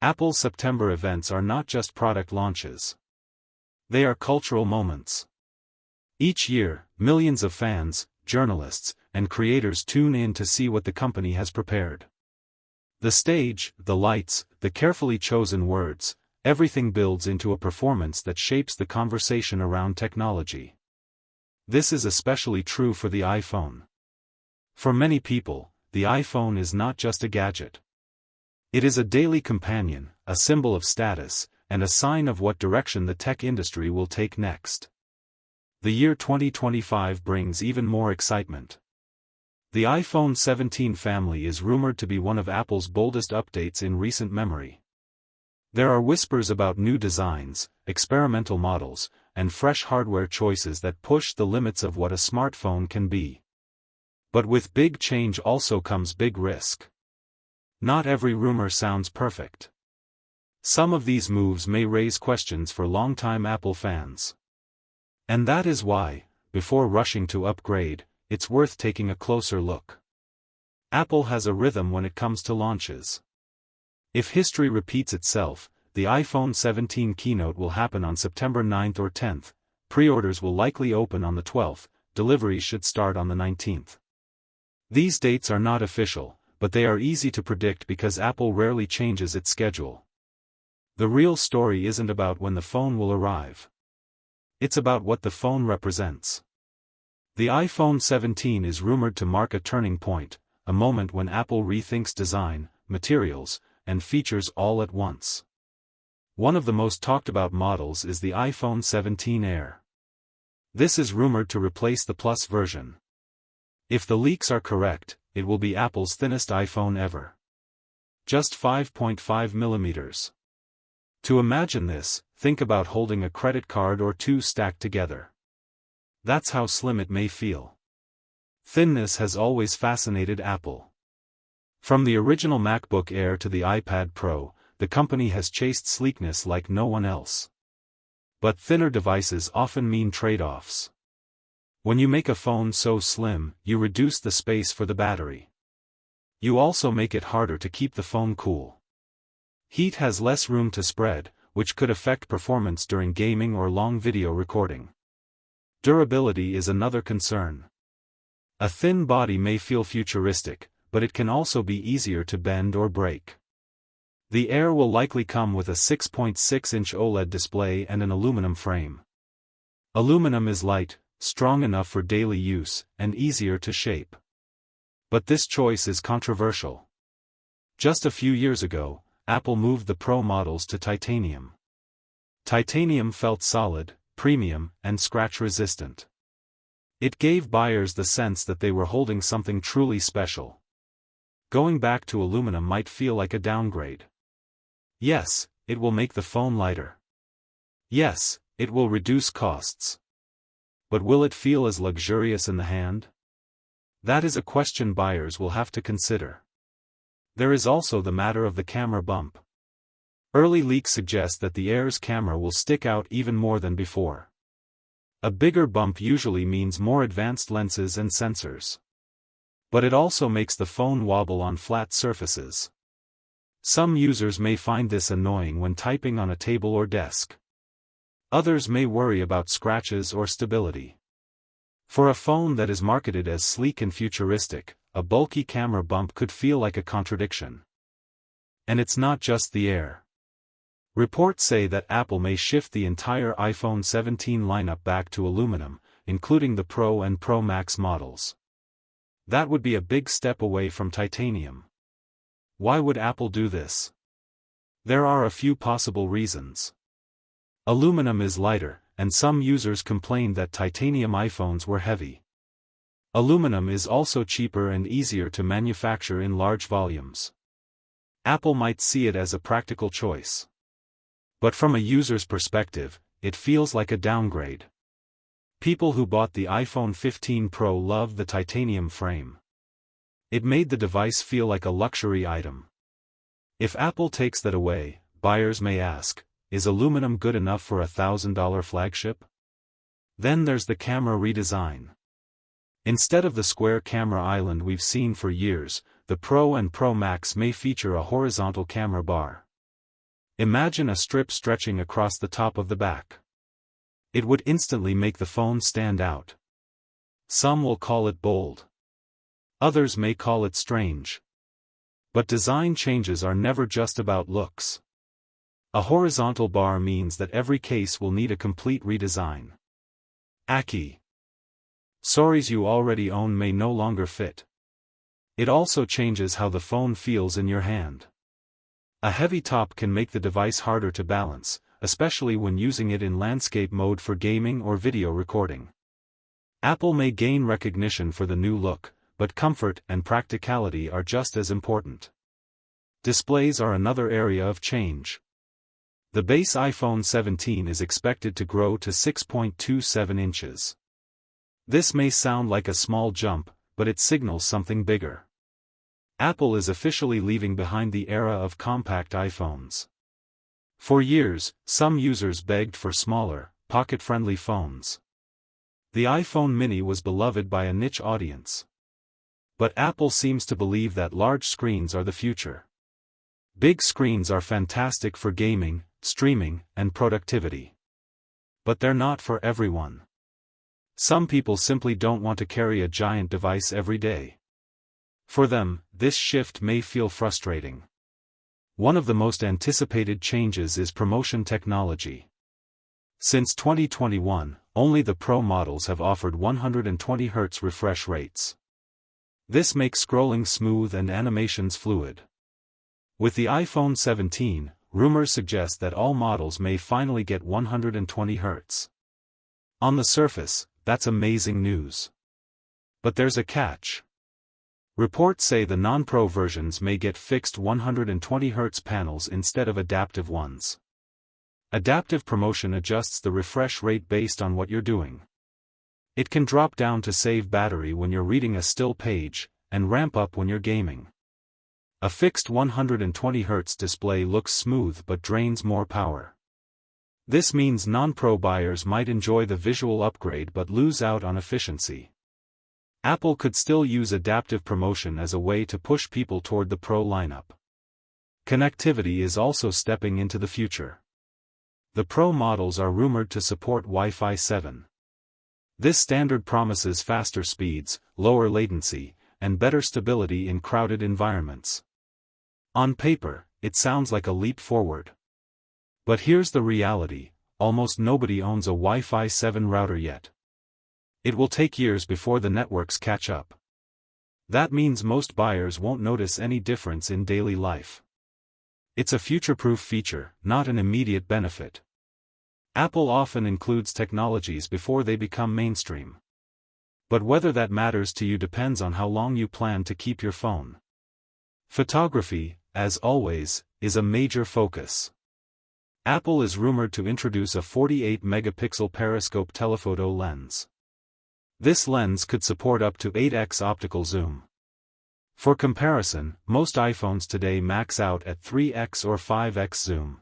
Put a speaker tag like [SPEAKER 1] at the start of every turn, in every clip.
[SPEAKER 1] Apple's September events are not just product launches. They are cultural moments. Each year, millions of fans, journalists, and creators tune in to see what the company has prepared. The stage, the lights, the carefully chosen words, everything builds into a performance that shapes the conversation around technology. This is especially true for the iPhone. For many people, the iPhone is not just a gadget. It is a daily companion, a symbol of status, and a sign of what direction the tech industry will take next. The year 2025 brings even more excitement. The iPhone 17 family is rumored to be one of Apple's boldest updates in recent memory. There are whispers about new designs, experimental models, and fresh hardware choices that push the limits of what a smartphone can be. But with big change also comes big risk. Not every rumor sounds perfect. Some of these moves may raise questions for longtime Apple fans. And that is why, before rushing to upgrade, it's worth taking a closer look. Apple has a rhythm when it comes to launches. If history repeats itself, the iPhone 17 keynote will happen on September 9th or 10th, pre-orders will likely open on the 12th, deliveries should start on the 19th. These dates are not official, but they are easy to predict because Apple rarely changes its schedule. The real story isn't about when the phone will arrive. It's about what the phone represents. The iPhone 17 is rumored to mark a turning point, a moment when Apple rethinks design, materials, and features all at once. One of the most talked about models is the iPhone 17 Air. This is rumored to replace the Plus version. If the leaks are correct, it will be Apple's thinnest iPhone ever. Just 5.5 millimeters. To imagine this, think about holding a credit card or two stacked together. That's how slim it may feel. Thinness has always fascinated Apple. From the original MacBook Air to the iPad Pro, the company has chased sleekness like no one else. But thinner devices often mean trade-offs. When you make a phone so slim, you reduce the space for the battery. You also make it harder to keep the phone cool. Heat has less room to spread, which could affect performance during gaming or long video recording. Durability is another concern. A thin body may feel futuristic, but it can also be easier to bend or break. The Air will likely come with a 6.6-inch OLED display and an aluminum frame. Aluminum is light, strong enough for daily use, and easier to shape. But this choice is controversial. Just a few years ago, Apple moved the Pro models to titanium. Titanium felt solid, premium, and scratch-resistant. It gave buyers the sense that they were holding something truly special. Going back to aluminum might feel like a downgrade. Yes, it will make the phone lighter. Yes, it will reduce costs. But will it feel as luxurious in the hand? That is a question buyers will have to consider. There is also the matter of the camera bump. Early leaks suggest that the Air's camera will stick out even more than before. A bigger bump usually means more advanced lenses and sensors. But it also makes the phone wobble on flat surfaces. Some users may find this annoying when typing on a table or desk. Others may worry about scratches or stability. For a phone that is marketed as sleek and futuristic, a bulky camera bump could feel like a contradiction. And it's not just the Air. Reports say that Apple may shift the entire iPhone 17 lineup back to aluminum, including the Pro and Pro Max models. That would be a big step away from titanium. Why would Apple do this? There are a few possible reasons. Aluminum is lighter, and some users complained that titanium iPhones were heavy. Aluminum is also cheaper and easier to manufacture in large volumes. Apple might see it as a practical choice. But from a user's perspective, it feels like a downgrade. People who bought the iPhone 15 Pro loved the titanium frame. It made the device feel like a luxury item. If Apple takes that away, buyers may ask, is aluminum good enough for a $1,000 flagship? Then there's the camera redesign. Instead of the square camera island we've seen for years, the Pro and Pro Max may feature a horizontal camera bar. Imagine a strip stretching across the top of the back. It would instantly make the phone stand out. Some will call it bold. Others may call it strange. But design changes are never just about looks. A horizontal bar means that every case will need a complete redesign. Aki. Stories you already own may no longer fit. It also changes how the phone feels in your hand. A heavy top can make the device harder to balance, especially when using it in landscape mode for gaming or video recording. Apple may gain recognition for the new look, but comfort and practicality are just as important. Displays are another area of change. The base iPhone 17 is expected to grow to 6.27 inches. This may sound like a small jump, but it signals something bigger. Apple is officially leaving behind the era of compact iPhones. For years, some users begged for smaller, pocket-friendly phones. The iPhone mini was beloved by a niche audience. But Apple seems to believe that large screens are the future. Big screens are fantastic for gaming, streaming, and productivity. But they're not for everyone. Some people simply don't want to carry a giant device every day. For them, this shift may feel frustrating. One of the most anticipated changes is promotion technology. Since 2021, only the Pro models have offered 120 Hz refresh rates. This makes scrolling smooth and animations fluid. With the iPhone 17, rumors suggest that all models may finally get 120 Hz. On the surface, that's amazing news. But there's a catch. Reports say the non-Pro versions may get fixed 120 Hz panels instead of adaptive ones. Adaptive promotion adjusts the refresh rate based on what you're doing. It can drop down to save battery when you're reading a still page, and ramp up when you're gaming. A fixed 120 Hz display looks smooth but drains more power. This means non-Pro buyers might enjoy the visual upgrade but lose out on efficiency. Apple could still use adaptive promotion as a way to push people toward the Pro lineup. Connectivity is also stepping into the future. The Pro models are rumored to support Wi-Fi 7. This standard promises faster speeds, lower latency, and better stability in crowded environments. On paper, it sounds like a leap forward. But here's the reality: almost nobody owns a Wi-Fi 7 router yet. It will take years before the networks catch up. That means most buyers won't notice any difference in daily life. It's a future-proof feature, not an immediate benefit. Apple often includes technologies before they become mainstream. But whether that matters to you depends on how long you plan to keep your phone. Photography, as always, is a major focus. Apple is rumored to introduce a 48-megapixel periscope telephoto lens. This lens could support up to 8x optical zoom. For comparison, most iPhones today max out at 3x or 5x zoom.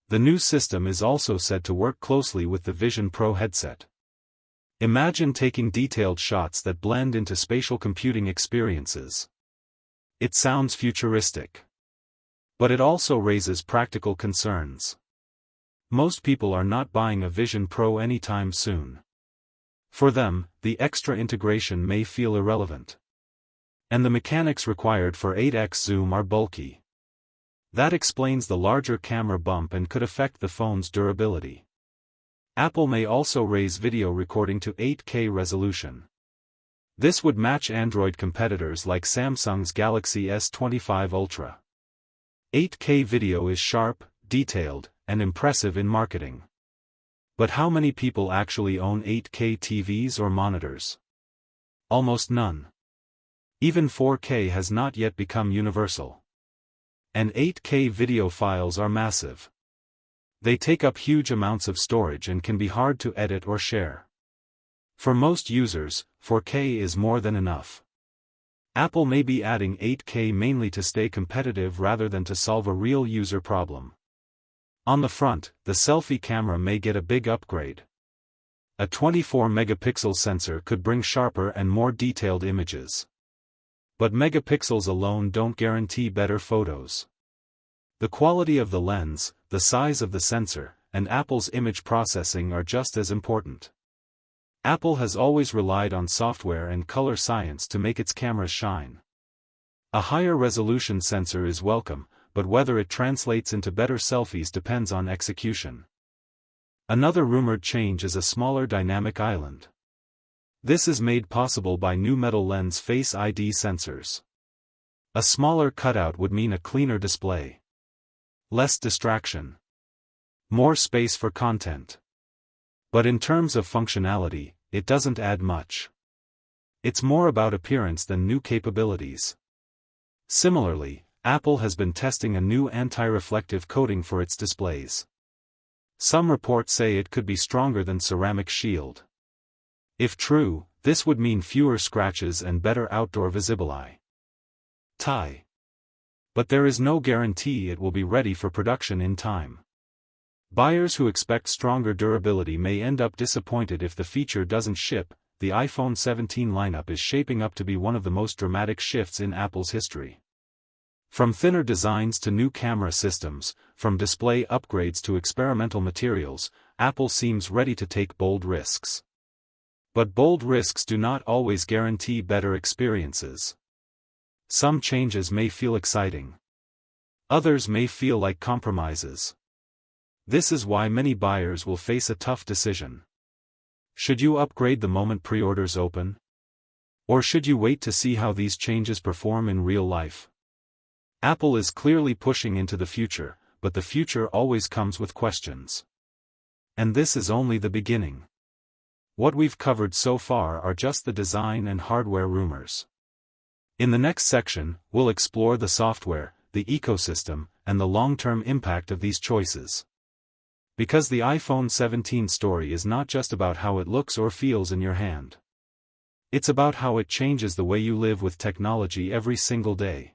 [SPEAKER 1] The new system is also said to work closely with the Vision Pro headset. Imagine taking detailed shots that blend into spatial computing experiences. It sounds futuristic. But it also raises practical concerns. Most people are not buying a Vision Pro anytime soon. For them, the extra integration may feel irrelevant. And the mechanics required for 8x zoom are bulky. That explains the larger camera bump and could affect the phone's durability. Apple may also raise video recording to 8K resolution. This would match Android competitors like Samsung's Galaxy S25 Ultra. 8K video is sharp, detailed, and impressive in marketing. But how many people actually own 8K TVs or monitors? Almost none. Even 4K has not yet become universal. And 8K video files are massive. They take up huge amounts of storage and can be hard to edit or share. For most users, 4K is more than enough. Apple may be adding 8K mainly to stay competitive rather than to solve a real user problem. On the front, the selfie camera may get a big upgrade. A 24-megapixel sensor could bring sharper and more detailed images. But megapixels alone don't guarantee better photos. The quality of the lens, the size of the sensor, and Apple's image processing are just as important. Apple has always relied on software and color science to make its cameras shine. A higher resolution sensor is welcome, but whether it translates into better selfies depends on execution. Another rumored change is a smaller dynamic island. This is made possible by new metal lens Face ID sensors. A smaller cutout would mean a cleaner display. Less distraction. More space for content. But in terms of functionality, it doesn't add much. It's more about appearance than new capabilities. Similarly, Apple has been testing a new anti-reflective coating for its displays. Some reports say it could be stronger than ceramic shield. If true, this would mean fewer scratches and better outdoor visibility. But there is no guarantee it will be ready for production in time. Buyers who expect stronger durability may end up disappointed if the feature doesn't ship. The iPhone 17 lineup is shaping up to be one of the most dramatic shifts in Apple's history. From thinner designs to new camera systems, from display upgrades to experimental materials, Apple seems ready to take bold risks. But bold risks do not always guarantee better experiences. Some changes may feel exciting. Others may feel like compromises. This is why many buyers will face a tough decision. Should you upgrade the moment pre-orders open? Or should you wait to see how these changes perform in real life? Apple is clearly pushing into the future, but the future always comes with questions. And this is only the beginning. What we've covered so far are just the design and hardware rumors. In the next section, we'll explore the software, the ecosystem, and the long-term impact of these choices. Because the iPhone 17 story is not just about how it looks or feels in your hand. It's about how it changes the way you live with technology every single day.